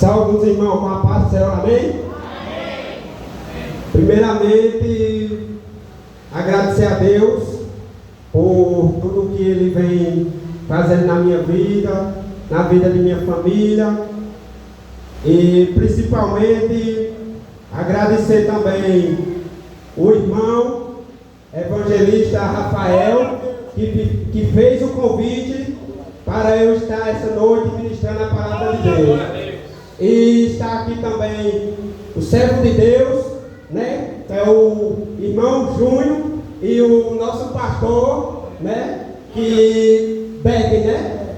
Salve os irmãos com a paz do Senhor, amém? Amém. Primeiramente, agradecer a Deus por tudo que Ele vem fazendo na minha vida, na vida de minha família, e principalmente agradecer também o irmão evangelista Rafael, que fez o convite para eu estar essa noite ministrando a palavra de Deus. E está aqui também o servo de Deus, né? Que é o irmão Júnior, e o nosso pastor, né? Que Beck, né?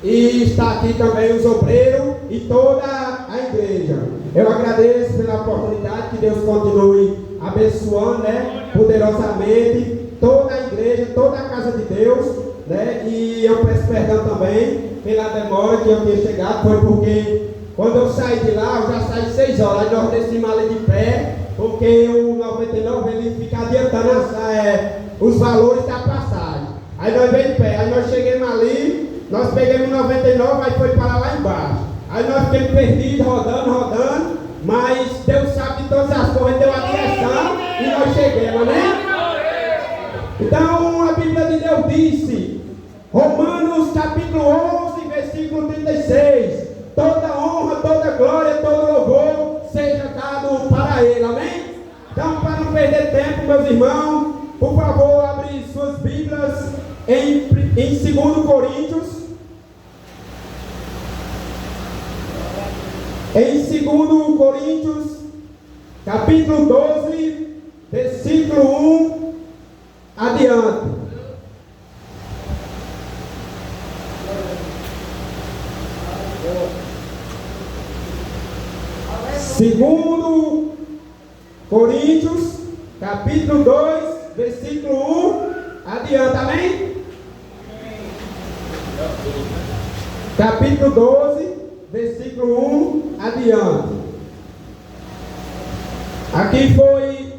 E está aqui também os obreiros e toda a igreja. Eu agradeço pela oportunidade, que Deus continue abençoando, né? Poderosamente toda a igreja, toda a casa de Deus, né? E eu peço perdão também pela demora que eu tinha chegado, foi porque quando eu saí de lá, eu já saí 6 horas, aí nós descemos ali de pé, porque o 99 ele fica adiantando os valores da passagem. Aí nós veio de pé, aí nós chegamos ali, nós pegamos o 99, aí foi para lá embaixo. Aí nós ficamos perdidos, rodando, mas Deus sabe de todas as coisas, deu a direção e nós chegamos, né? Então a Bíblia de Deus disse, Romanos capítulo 11, versículo 36, toda honra, toda glória, todo louvor seja dado para Ele, amém? Então, para não perder tempo, meus irmãos, por favor, abre suas Bíblias em 2 Coríntios. Em 2 Coríntios, capítulo 12, versículo 1 adiante. Segundo Coríntios, capítulo 2, versículo 1, adiante, amém? Capítulo 12, versículo 1, adiante. Aqui foi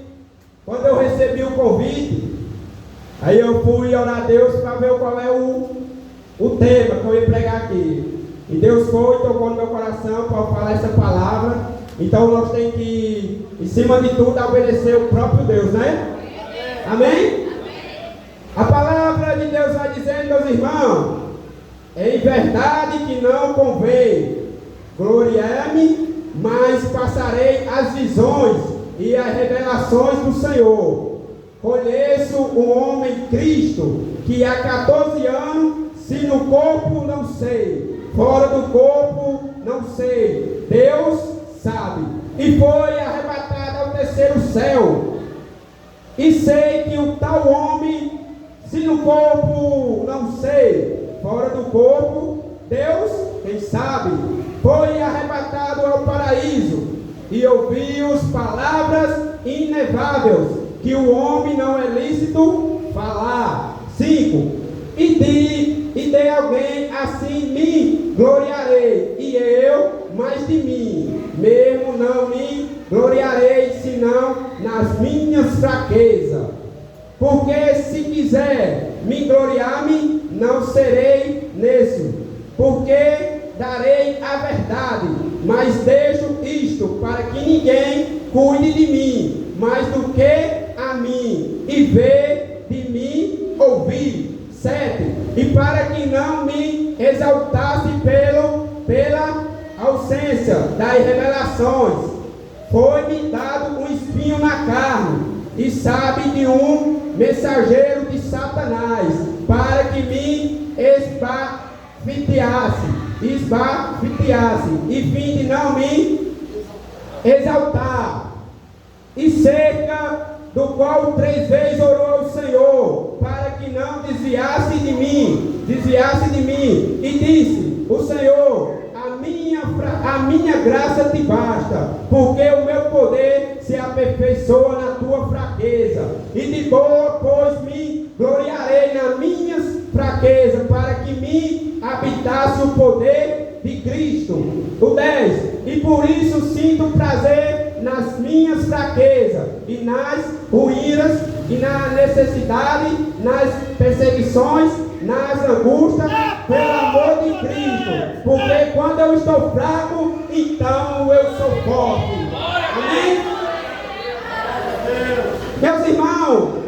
quando eu recebi o convite, aí eu fui orar a Deus para ver qual é o tema que eu ia pregar aqui. E Deus tocou no meu coração para falar essa palavra. Então nós temos que, em cima de tudo, obedecer o próprio Deus, né? Amém? A palavra de Deus vai dizer, meus irmãos, em verdade que não convém gloriar-me, mas passarei as visões e as revelações do Senhor. Conheço um homem Cristo, que há 14 anos, se no corpo não sei, fora do corpo não sei, Deus sabe, e foi arrebatado ao terceiro céu. E sei que o tal homem, se no corpo não sei, fora do corpo, Deus, quem sabe, foi arrebatado ao paraíso, e ouviu as palavras ineváveis, que o homem não é lícito falar. 5. E de alguém assim me gloriarei, e eu mais de mim mesmo não me gloriarei, senão nas minhas fraquezas. Porque se quiser me gloriar-me, não serei nisso, porque darei a verdade, mas deixo isto para que ninguém cuide de mim mais do que a mim, e vê de mim ouvir. 7. E para que não me exaltasse pela ausência das revelações, foi-me dado um espinho na carne, e sabe de um mensageiro de Satanás, para que me esbafeteasse, e fim de não me exaltar, e cerca do qual 3 vezes orou ao Senhor, para que não desviasse de mim, e disse, o Senhor, a minha graça te basta, porque o meu poder se aperfeiçoa na tua fraqueza, e de boa, pois me gloriarei nas minhas fraquezas, para que me habitasse o poder de Cristo. O 10. E por isso sinto prazer nas minhas fraquezas, e nas ruínas, e na necessidade, nas perseguições, nas angústias, pelo amor de Cristo, porque quando eu estou fraco, então eu sou forte. Amém? Meus irmãos,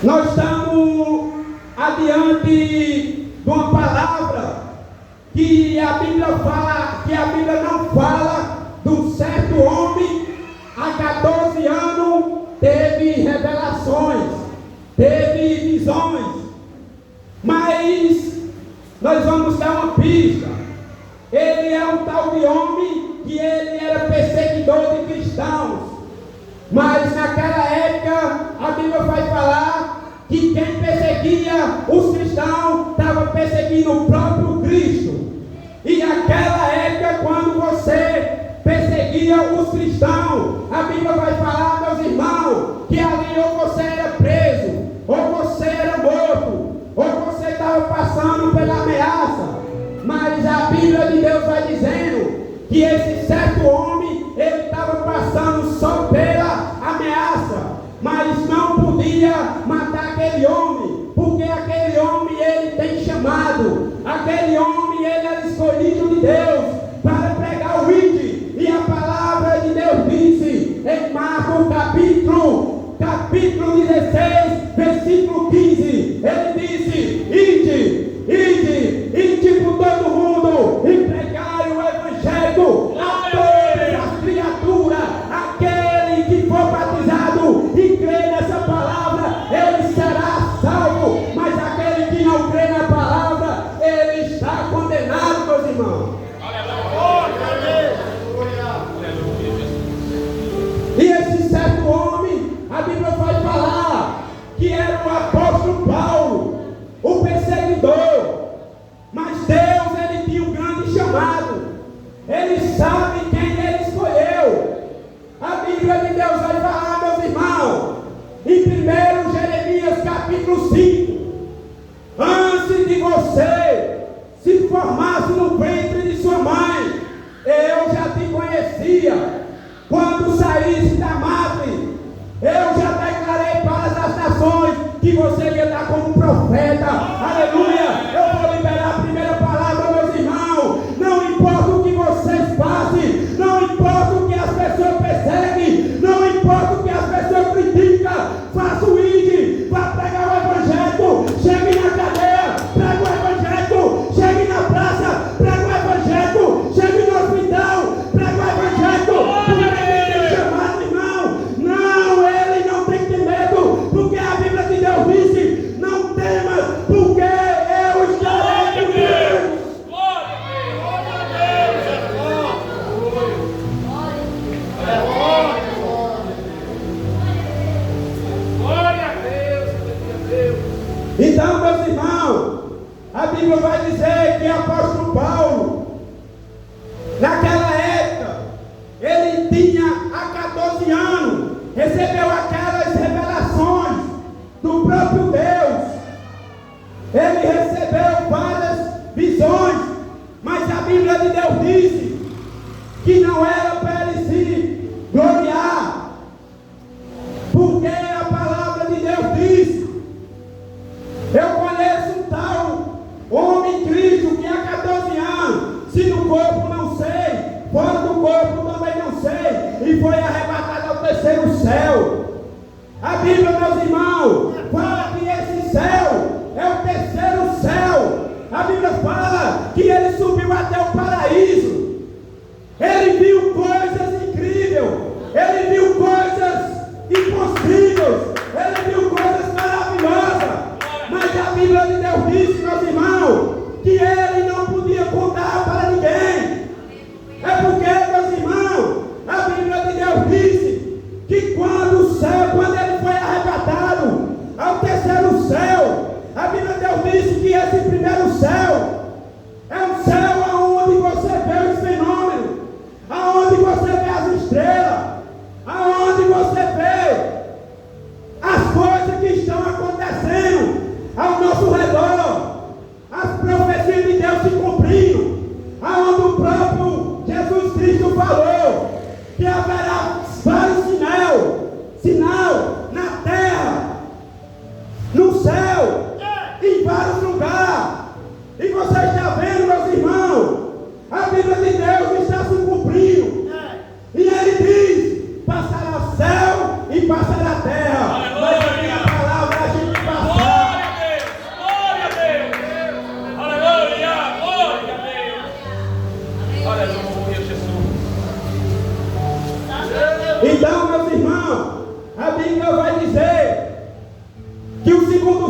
nós estamos adiante de uma palavra que a Bíblia fala, que a Bíblia não fala de um certo homem, há 14 anos teve revelações, teve visões, mas nós vamos dar uma pista. Ele é um tal de homem que ele era perseguidor de cristãos, mas naquela época a Bíblia vai falar que quem perseguia os cristãos estava perseguindo o próprio Cristo. E naquela época, quando você perseguia os cristãos, a Bíblia vai falar, meus irmãos, que ali ou você era preso, ou você era morto, ou você estava passando pela ameaça. Mas a Bíblia de Deus vai dizendo que esse certo homem, ele estava passando só pela ameaça, mas não podia matar aquele homem, porque aquele homem ele tem chamado, aquele homem ele era escolhido de Deus para pregar o ID. E a palavra de Deus disse em Marcos capítulo 16, versículo 15, ele disse: ide por todo mundo e pregai o evangelho a todas as criaturas. Aquele que for batizado e crê nessa palavra, ele será salvo, mas aquele que não crê na palavra, ele está condenado, meus irmãos. E esse certo homem, a Bíblia vai falar que era o apóstolo Paulo, o perseguidor, mas Deus ele tinha um grande chamado, ele sabe quem ele escolheu. A Bíblia de Deus vai falar, meus irmãos, em 1 Jeremias capítulo 5, antes de você se formasse no ventre de sua mãe, eu já te conhecia. Quando saísse da madre, eu já declarei para as nações que você ia dar como profeta. Aleluia! Eu vou liberar a primeira palavra, meus irmãos. Não importa o que vocês fazem, não importa o que as pessoas perseguem, não importa o que as pessoas criticam, faça o ID para pregar o evangelho. Chegue na cadeia, prega o evangelho. Chegue na praça, prega o evangelho. Chegue no hospital, prega o evangelho. Porque a Bíblia de Deus disse: não temas, porque eu estarei contigo. Glória a Deus. Então, meus irmãos, a Bíblia vai dizer que o apóstolo Paulo, naquela época, ele tinha há 14 anos, recebeu aquelas revelações do próprio Deus. Ele recebeu várias visões, mas a Bíblia de Deus disse que não era para ele se gloriar, porque a palavra de Deus diz: eu conheço um tal homem Cristo que há 14 anos, se no corpo não sei, fora do corpo também não sei, e foi arrebatado ao terceiro céu. A Bíblia, meus irmãos, fala que esse céu é o terceiro céu. A Bíblia fala que ele subiu até o paraíso. Ele viu coisas incríveis, ele viu coisas impossíveis, ele viu coisas maravilhosas. Mas a Bíblia de Deus disse, meus irmãos, que ele não podia contar para ninguém. É porque, meus irmãos, a Bíblia de Deus disse que quando ele foi arrebatado ao terceiro céu, a Bíblia de Deus disse que esse primeiro céu é um céu onde você vê os fenômenos, aonde você vê as estrelas, aonde você vê as coisas que estão acontecendo ao nosso redor, as profecias de Deus se cumprindo, aonde o próprio Jesus Cristo falou que haverá vários sinal na terra, no céu, em vários lugares. E você está vendo, meus irmãos,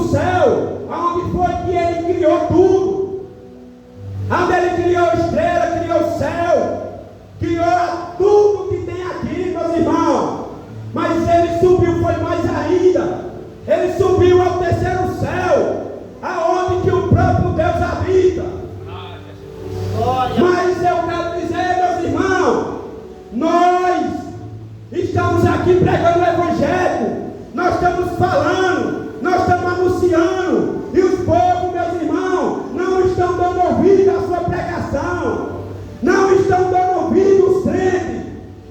no céu, aonde foi que Ele criou tudo, onde Ele criou a estrela, criou o céu, criou tudo que tem aqui, meus irmãos. Mas Ele subiu, foi mais ainda. Ele subiu ao terceiro céu, aonde que o próprio Deus habita. Mas eu quero dizer, meus irmãos, nós estamos aqui pregando o Evangelho, nós estamos falando, nós estamos anunciando, e os povos, meus irmãos, não estão dando ouvido à sua pregação, não estão dando ouvido aos crentes,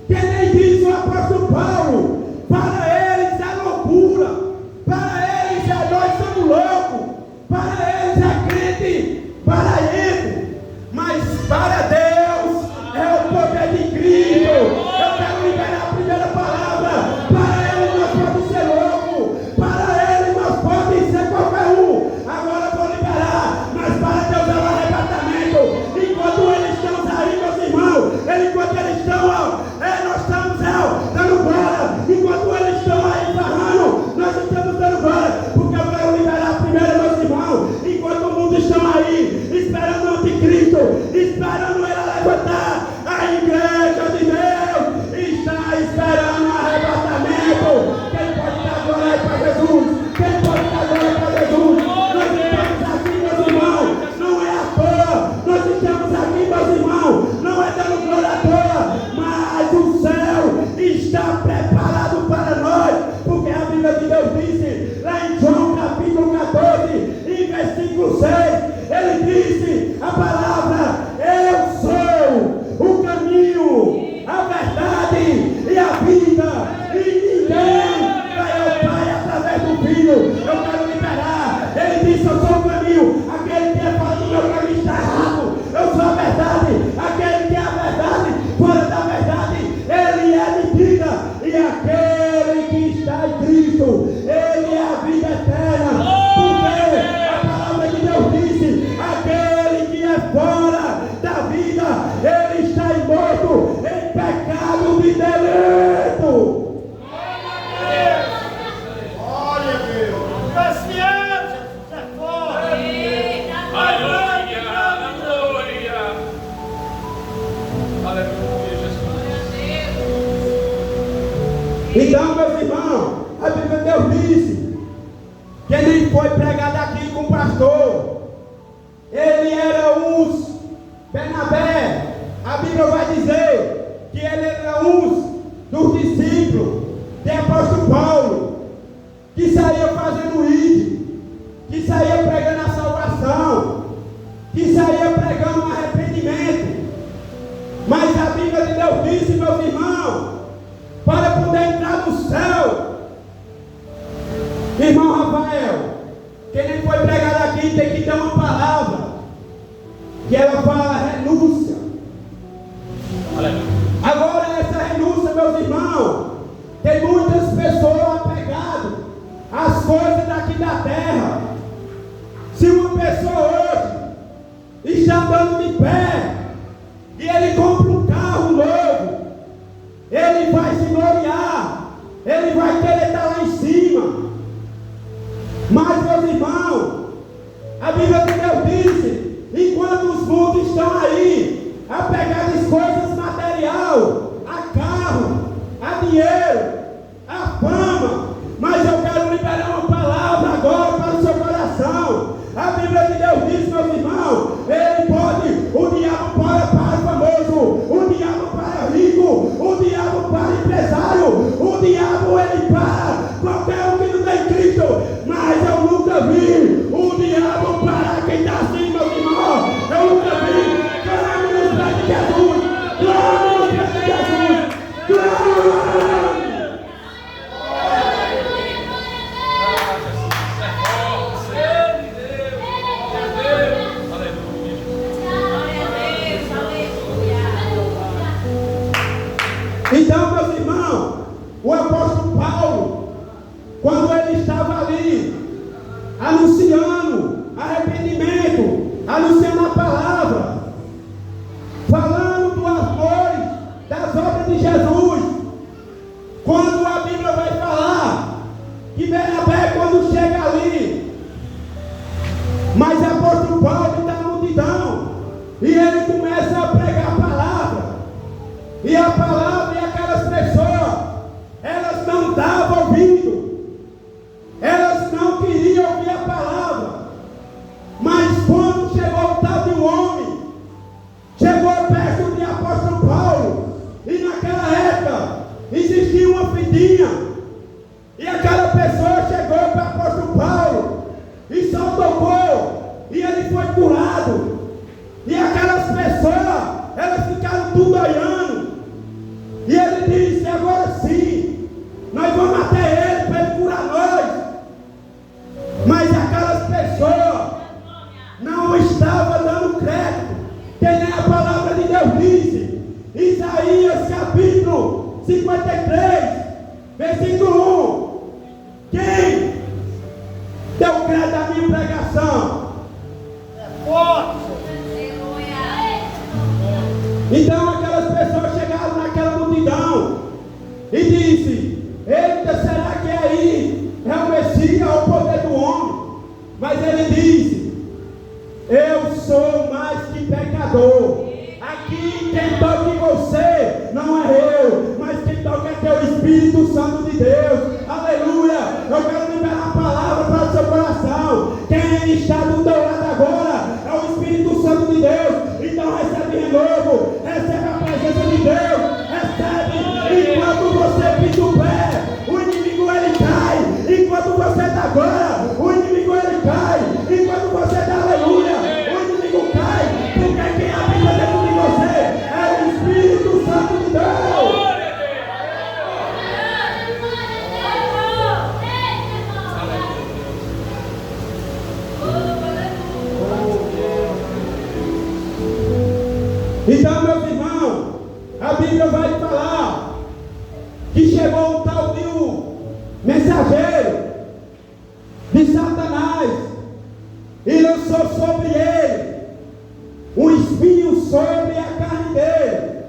que nem diz o apóstolo Paulo, para eles é loucura, para eles é nós somos loucos, para eles é crente, para eles, mas para Deus é o poder de Cristo. Eu quero liberar a primeira palavra. Para Ele nós podemos ser loucos, para Ele nós podemos ser qualquer um. Agora eu vou liberar, mas para Deus é um arrebatamento. Enquanto eles estão aí, meus irmãos, enquanto eles estão, nós estamos dando glória. Enquanto eles estão aí barrando, nós estamos dando glória, porque eu quero liberar primeiro, meus irmãos. Enquanto o mundo está aí, esperando o anticristo, esperando ele levantar, a igreja de Deus está esperando um arrebatamento. Quem pode dar glória para Jesus? Quem pode dar glória para Jesus? Nós estamos aqui, meus irmãos, não é à toa. Nós estamos aqui, meus irmãos, não é dando glória à toa, mas o céu está preparado para nós, porque a Bíblia de Deus disse, lá em João capítulo 14, em versículo 6, ele disse a palavra: eu sou o caminho, a verdade e a vida, e ninguém vai ao Pai através do Filho. Eu quero liberar. Ele disse: eu sou o caminho. Aquele que é fora do meu caminho está errado. Eu sou a verdade. Aquele que é a verdade, fora da verdade, ele é mentira. E aquele que está em Cristo, ele é a vida eterna. Porque a palavra de Deus disse: aquele que é fora da vida, ele está morto em pecado de delito. Glória a Deus. Gracias, Jesus é forte. Aleluia, aleluia. Aleluia, Jesus. Então, meus irmãos, a Bíblia de Deus disse que nem foi pregado aqui com o pastor. Ele era uns Bernabé. A Bíblia vai dizer que ele era um dos discípulos de apóstolo Paulo, que saía fazendo isso, que saía pregando a salvação, que saía pregando um arrependimento. Mas a Bíblia de Deus disse, meus irmãos, para poder entrar no céu, irmão Rafael, que nem foi pregado aqui, tem que ter uma palavra, que ela fala renúncia. Agora essa renúncia, meus irmãos, tem muitas pessoas apegadas às coisas daqui da terra. Se uma pessoa hoje está andando de pé e ele compra um carro novo, ele vai se gloriar, ele vai querer estar lá em cima. Mas, meus irmãos, a Bíblia de Deus disse, enquanto os mundos estão aí apegados às coisas material, a carro, a dinheiro, a fama, mas eu quero liberar uma palavra agora para o seu coração. A Bíblia de Deus diz, meus irmãos, ele pode, o diabo para famoso, o diabo para rico, o diabo para empresário, o diabo ele para qualquer um que não tem Cristo, mas eu nunca vi o diabo para quem está assim, meus irmãos. Eu nunca vi. Clame nos pés de Jesus, clame nos pés de Jesus, clame. Então, meus irmãos, o apóstolo Paulo, quando ele estava ali, anunciando arrependimento, anunciando a palavra, falando do amor, das obras de Jesus, quando a Bíblia vai falar que Bernabé, quando chega ali, E ele começa a pregar a palavra. E a palavra e aquelas pessoas, elas não davam ouvido. Elas não queriam ouvir a palavra. Mas quando chegou o tal de um homem, chegou perto de apóstolo Paulo, e naquela época existia uma fidinha, e aquela pessoa chegou para o apóstolo Paulo, e só tocou, e ele foi curado, e aquelas pessoas, elas ficaram tudo olhando, e ele disse: agora sim, nós vamos até ele para ele curar nós. Mas aquelas pessoas não estavam dando crédito, que nem a palavra de Deus diz, Isaías capítulo 53, versículo 1. Quem deu crédito à minha pregação? É forte. Então aquelas pessoas chegaram naquela multidão e disse: eita, será que aí é o Messias, o poder do homem? Mas ele disse: eu sou mais que pecador. Aqui quem toca em você não é eu, mas quem toca é teu Espírito Santo de Deus. Aleluia! Eu quero liberar a palavra para o seu coração. Quem está do teu lado agora é o Espírito Santo de Deus. Então recebe renovo, recebe a presença de Deus, recebe. Enquanto você pisa o pé, o inimigo ele cai. Enquanto você dá glória, o inimigo ele cai. Enquanto você dá aleluia, o inimigo cai. Porque quem habita dentro de você é o Espírito Santo de Deus. Então, meus irmãos, a Bíblia vai falar que chegou um tal de um mensageiro de Satanás e lançou sobre ele um espinho sobre a carne dele.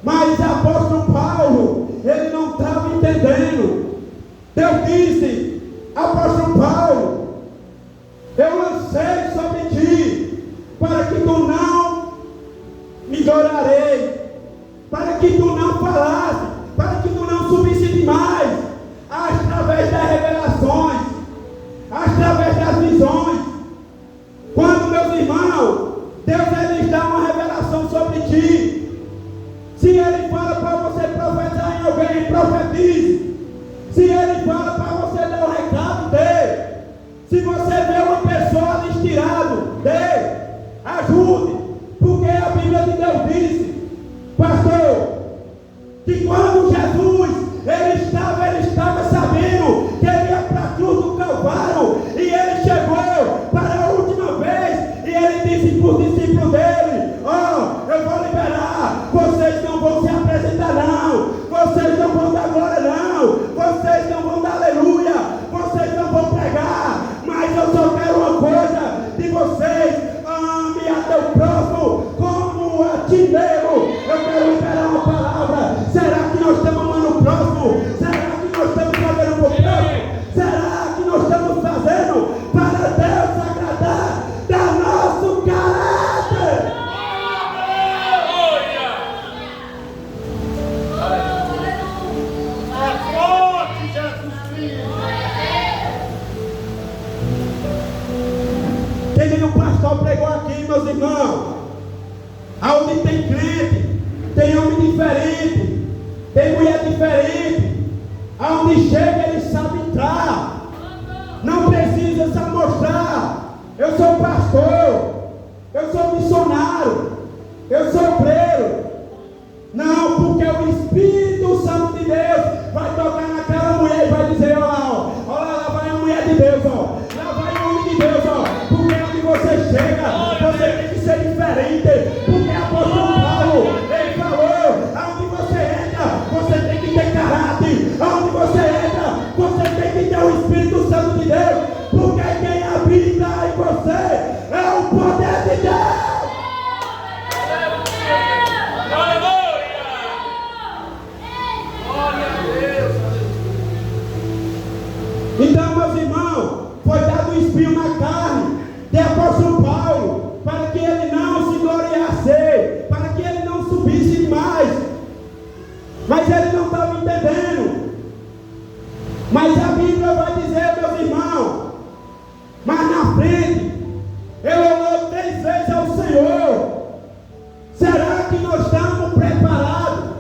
Mas apóstolo Paulo, ele não estava entendendo. Deus disse: apóstolo Paulo, eu lancei sobre ti para que tu não me adorarei, para que tu não falasse, para que tu não subisse demais, através das revelações, através das visões. Quando, meus irmãos, Deus ele dá uma revelação sobre ti. Se ele fala para você profetizar em alguém, profetize. Se ele fala para você dar o recado, dê. Se você vê uma pessoa ali estirado, dê. Ajude. Porque a Bíblia de Deus disse, pastor, que quando Jesus ele estava sabendo que ele ia para a cruz do Calvário, e ele chegou para a última vez, e ele disse para os discípulos dele: ó, eu vou liberar, vocês não vão se apresentar não, vocês não vão dar glória não, vocês não vão dar aleluia, vocês não vão pregar, mas eu só quero uma coisa de vocês: ame a teu próximo como a ti mesmo. Eu quero liberar uma palavra. Será que nós estamos amando o próximo? Será que nós estamos fazendo para o próximo? Será que nós estamos fazendo para Deus agradar da nosso caráter? É forte, Jesus Cristo. Que nem o pastor pregou aqui, meus irmãos. Aonde tem crente, tem homem diferente, tem mulher diferente. Aonde chega ele sabe entrar. Não precisa se mostrar. Eu sou pastor, eu sou missionário, eu sou obreiro. Não, porque o Espírito Santo de Deus vai tocar naquela mulher e vai dizer: olha lá, ó, olha lá vai a mulher de Deus, ó, lá vai o homem de Deus, ó. Porque onde você chega, você tem que ser diferente. Porque apóstolo Paulo, ele falou: aonde você entra, você tem que ter caráter. Aonde você entra, você tem que ter o Espírito Santo de Deus. Porque quem habita em você é o poder de Deus. Então, meus irmãos, foi dado um espinho na carne de apóstolo Paulo, para que ele não se gloriasse Mas a Bíblia vai dizer, meus irmãos, mas na frente, eu orei 3 vezes ao Senhor. Será que nós estamos preparados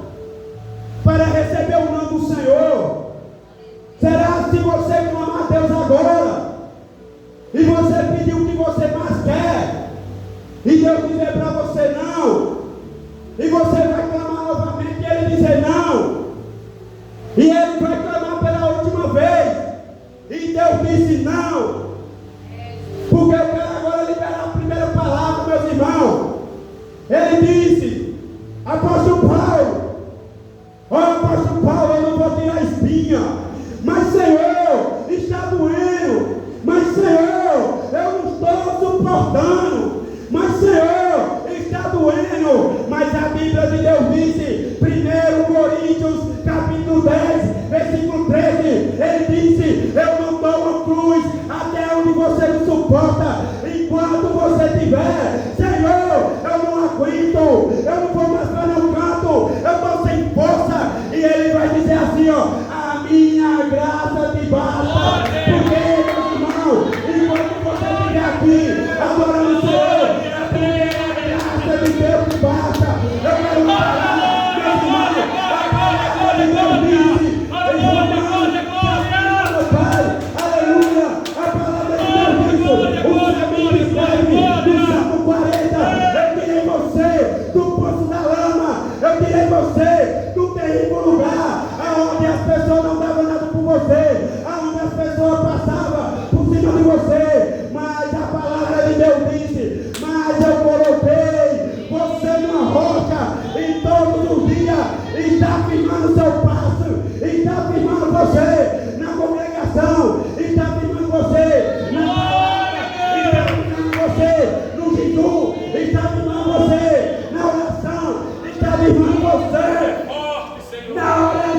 para receber o nome do Senhor? Será se você clamar a Deus agora, e você pedir o que você mais quer, e Deus dizer para você não, e você vai clamar novamente e Ele dizer não, e Ele vai clamar pela última vez, e Deus disse não, porque eu quero agora liberar a primeira palavra, meus irmãos. Ele disse, apóstolo Paulo, apóstolo Paulo, eu não vou tirar a espinha, mas Senhor, está doendo, mas Senhor, eu não estou suportando, mas Senhor, está doendo. Mas a Bíblia de Deus disse, 1 Coríntios capítulo 10, versículo 13, ele disse, eu não dou uma cruz até onde você não suporta, enquanto você tiver, Senhor, eu não aguento, eu não vou mais para nenhum canto, eu estou sem força, e ele vai dizer assim, ó, a minha graça te basta, porque, meus irmãos, enquanto você estiver aqui, adorando o Senhor, a primeira graça de Deus te basta. Eu quero falar, meus irmãos, a palavra de Deus disse, Pai, aleluia, a palavra de Deus disse, o Senhor escreve no Salmo 40, eu tirei você do poço da lama, eu tirei você do terrível lugar, aonde as pessoas não davam nada por você, aonde as pessoas passavam por cima de você, mas a palavra de Deus disse, mas eu coloquei você numa rocha, e todos os dias está firmando seu passo, está firmando você na congregação, está firmando você na palavra, está firmando você no jejum, está firmando você na oração, está firmando você na oração.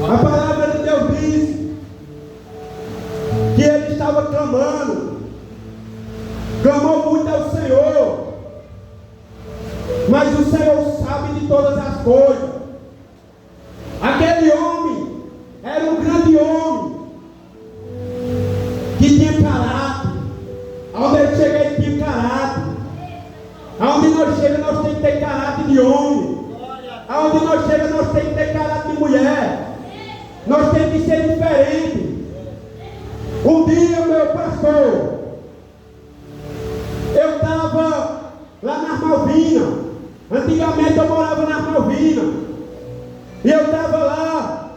A palavra de Deus diz que ele estava clamou muito ao Senhor, mas o Senhor sabe de todas as coisas. Aquele homem era um grande homem que tinha caráter. Aonde ele chega, ele tinha caráter. Aonde nós chegamos, nós temos que ter caráter de homem. Aonde nós chegamos, nós temos que ter caráter de mulher. Nós temos que ser diferentes. Um dia, meu pastor, eu estava lá nas Malvinas. Antigamente eu morava nas Malvinas. E eu estava lá,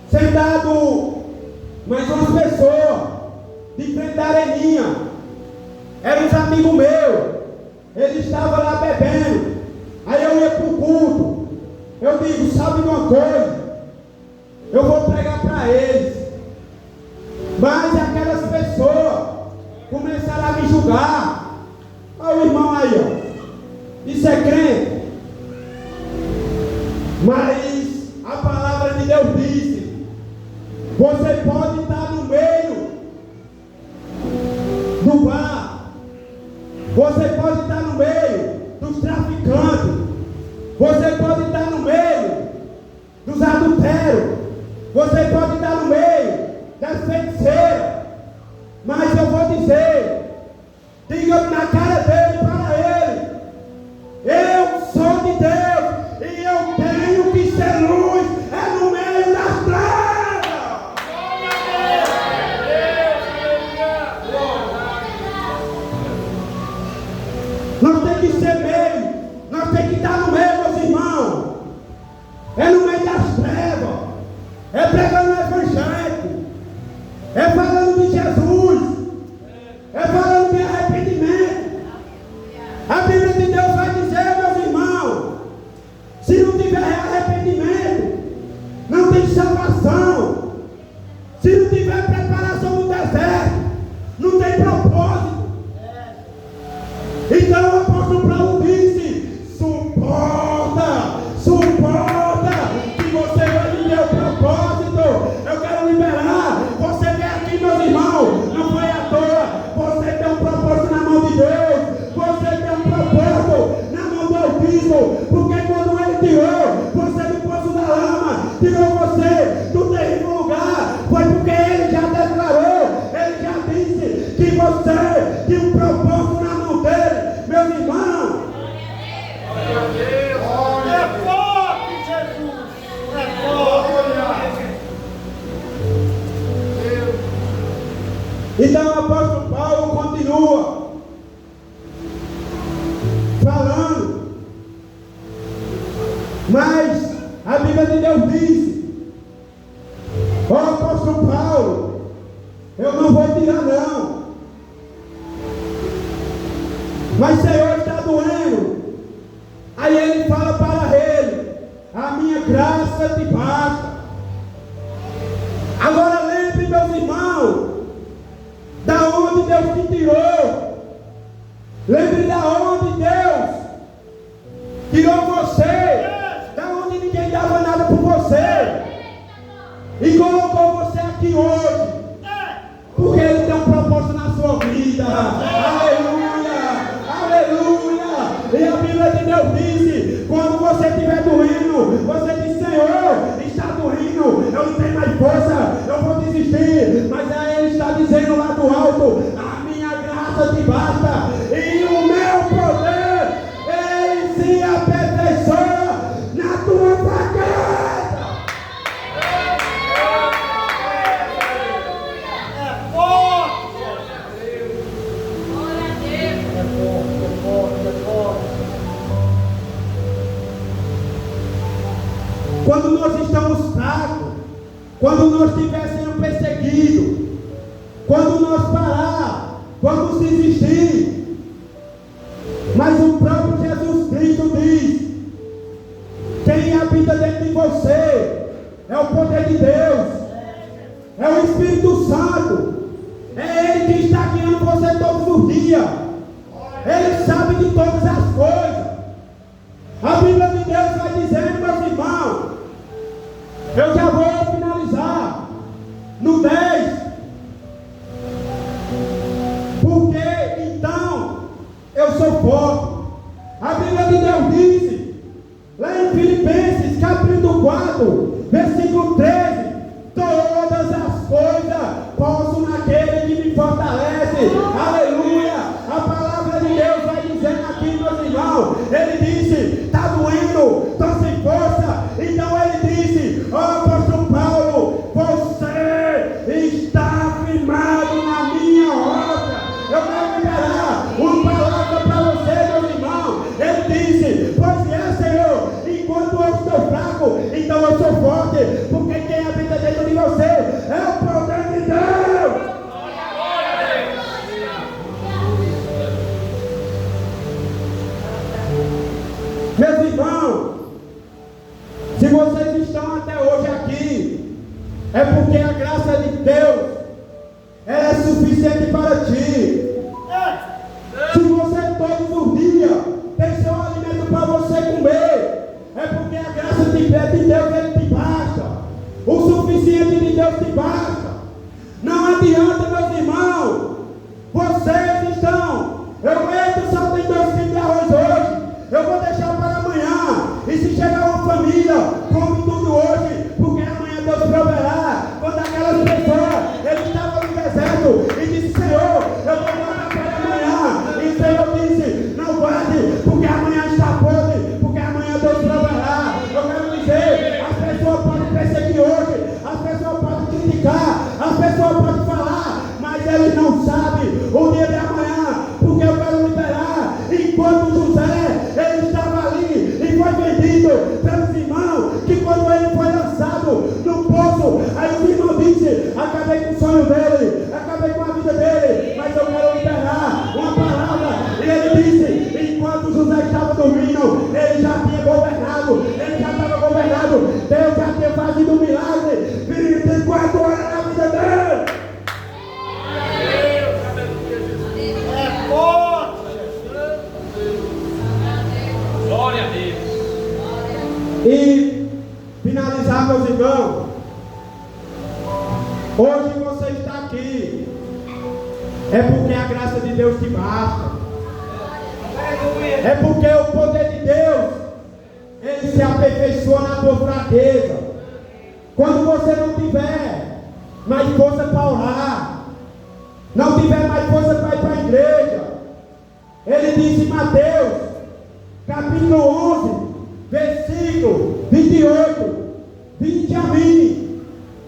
sentado, mais umas pessoas, de frente da areninha. Eram uns amigos meus. Eles estavam lá bebendo. Aí eu ia para o culto. Eu digo, sabe de uma coisa? Eu vou pregar para eles. Mas aquelas pessoas começaram a me julgar. Olha o irmão aí, ó. Isso é crente. Mas a palavra de Deus disse, você pode estar no meio do bar, você pode estar no meio dos traficantes, você pode estar no meio dos adultérios, você pode estar no meio das feiticeiras, mas eu vou dizer, diga na cara dele, para ele, eu sou de Deus e eu tenho que ser luz, é no meio das trevas. Nós temos que ser meio, nós temos que estar no meio, meus irmãos, é no meio das trevas, é pregando o evangelho, é falando de Jesus, é falando de arrependimento. A Bíblia de Deus vai dizer, meus irmãos, se não tiver arrependimento, não tem salvação. Se não tiver preparação no deserto, não tem propósito. Então o apóstolo Paulo disse, suporta, que você vai viver o propósito. você tem um propósito na mão dele, meus irmãos. É forte, Jesus. É forte. Então o apóstolo Paulo continua falando, mas a Bíblia de Deus diz: ó apóstolo Paulo, eu não vou tirar não, mas Senhor, está doendo. Aí ele fala para ele: a minha graça te basta. Agora lembre, meus irmãos, da onde Deus te tirou. Lembre da onde Deus tirou você, da onde ninguém dava nada por você, e colocou você aqui hoje, porque Ele tem um propósito na sua vida. Aleluia, aleluia. E a Bíblia de Deus diz: quando você estiver doendo, você diz: Senhor, está doendo, eu não tenho mais força, eu vou desistir. Mas aí Ele está dizendo lá do alto: a minha graça te basta, e o meu poder, Ele se aperfeiçoa na tua fraqueza. É forte. É forte, é forte. Quando nós estamos fracos, quando nós estivermos sendo perseguidos, quando nós parar, vamos desistir. Mas o próprio Jesus Cristo diz: quem habita dentro de você é o poder de Deus, é o Espírito Santo, é Ele que está guiando você todos os dias. Ele sabe de todas as coisas. A Bíblia de Deus vai dizendo, meus irmãos, eu já vou finalizar no 10. Porque então eu sou forte. A Bíblia de Deus diz, lá em Filipenses, capítulo 4, versículo 13: todas as coisas posso naquele que me fortalece. Aleluia. A palavra de Deus vai dizendo aqui, meus irmãos. Ele disse: está doendo, estou sem força. Então ele disse: ó apóstolo Paulo, você está firmado na minha rocha. Eu quero liberar uma palavra para você, meus irmãos. Ele disse: pois é, Senhor, enquanto eu estou fraco, então eu sou forte, porque quem habita dentro de você é o poder de Deus. Meus irmãos, se vocês estão até hoje aqui, é porque a graça de Deus é suficiente para ti. Se você todos os dias tem seu alimento para você comer, é porque a graça de Deus ele te basta. O suficiente de Deus te basta. Não adianta, meus irmãos, vocês estão, eito, só tem 2 quilos de arroz hoje, eu vou deixar para amanhã. E se chegar uma família, come tudo hoje, porque amanhã Deus proverá. Quando aquelas pessoas, ele estava no deserto e disse: Senhor, eu vou guardar para amanhã. E o Senhor disse: não guarde, porque amanhã está podre, porque amanhã Deus proverá. Eu quero dizer, as pessoas podem perseguir hoje, as pessoas podem criticar, as pessoas podem falar, mas eles não sabem o dia de amanhã, porque eu quero liberar. Enquanto José, ele estava ali e foi vendido pelos irmãos, que quando ele foi lançado no poço, aí os irmãos disseram: acabei com o sonho dele, acabei com a vida dele, mas eu quero liberar uma palavra. E ele disse: enquanto José estava dormindo, ele já tinha governado, ele já estava governado, Deus já tinha fazido um milagre 24 horas na vida dele. É forte. Glória a Deus. E finalizar, meus irmãos, hoje você está aqui, é porque a graça de Deus te basta, é porque o poder de Deus, ele se aperfeiçoa na tua fraqueza. Quando você não tiver mais força para orar, não tiver mais força para ir para a igreja. Ele disse em Mateus, capítulo 11, versículo 28, vinde a mim,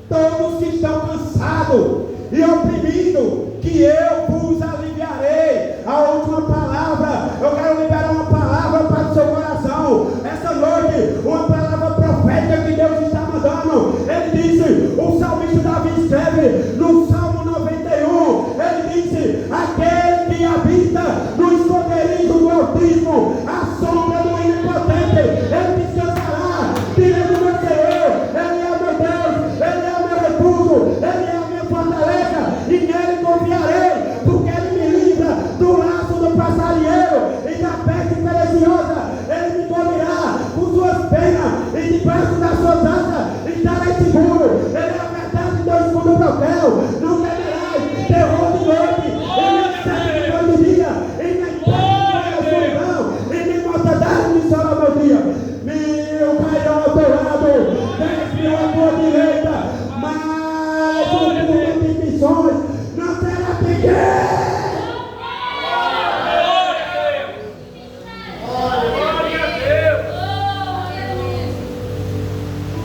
todos que estão cansados e oprimidos, que eu vos aliviarei. A última palavra, eu quero liberar uma palavra para o seu coração, essa noite, uma palavra profética que Deus está mandando. Ele disse, o salmista Davi escreve no Salmo 91, ele disse, aquele que habita no esconderijo do Altíssimo, a sombra do Onipotente, ele descansará, diante do meu Senhor. Ele é meu Deus, ele é meu refúgio, ele é a minha fortaleza, e nele confiarei, porque ele me livra do laço do passarinheiro e da peste preciosa. Ele me cobrirá com suas penas, e debaixo das suas asas estarei seguro. Ele é a verdade, teu escudo protege, não temerás terror de noite, e nem sete de noite de dia, e nem peste de escuridão, e nem mortandade de sol ao meu dia. Mil cairão ao teu lado, 10.000 à tua direita, mas o mundo de missões não será pequeno.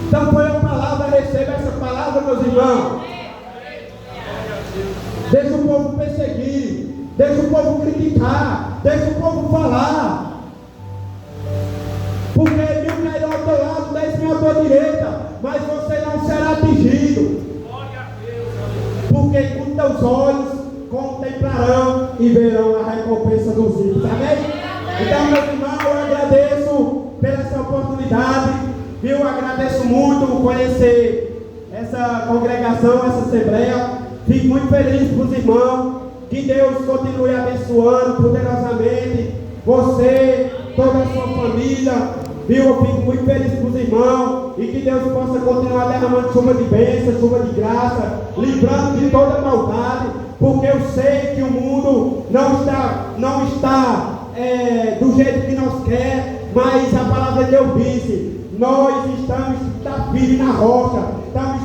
Então foi a palavra, receba essa palavra, meus irmãos. Deixa o povo perseguir, deixa o povo criticar, deixa o povo falar. Porque 1.000 cairão ao teu lado, 10.000 à tua direita, mas você não será atingido. Porque com teus olhos contemplarão e verão a recompensa dos ímpios. Amém? Então, meus irmãos, eu agradeço pela essa oportunidade. Eu agradeço muito conhecer essa congregação, essa assembleia. Fico muito feliz com os irmãos. Que Deus continue abençoando poderosamente você, toda a sua família. Eu fico muito feliz com os irmãos. E que Deus possa continuar derramando chuva de bênção, chuva de graça, livrando de toda maldade. Porque eu sei que o mundo não está do jeito que nós quer, mas a palavra de Deus disse, nós estamos firmes na rocha, estamos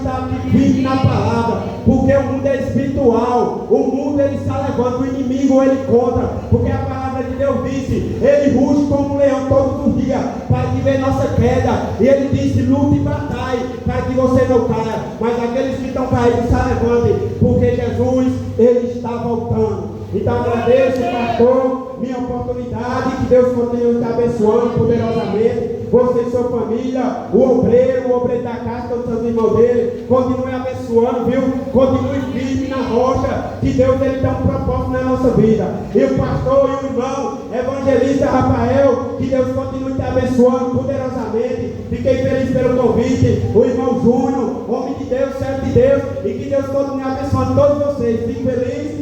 firmes na palavra, porque o mundo é espiritual, o mundo ele está levando, o inimigo ele contra, porque a palavra de Deus disse, ele ruge como um leão todos os dias, para que venha nossa queda, e ele disse, lute e batalhe, para que você não caia, mas aqueles que estão caídos se levantem, porque Jesus, ele está voltando. Então agradeço, pastor, minha oportunidade, que Deus continue te abençoando poderosamente, você e sua família, o obreiro da casa, todos os seus irmãos dele, continue abençoando, viu? Continue firme na rocha, que Deus ele tem um propósito na nossa vida. E o pastor e o irmão evangelista Rafael, que Deus continue te abençoando poderosamente. Fiquei feliz pelo convite, o irmão Júnior, homem de Deus, servo de Deus, e que Deus continue abençoando todos vocês. Fico feliz.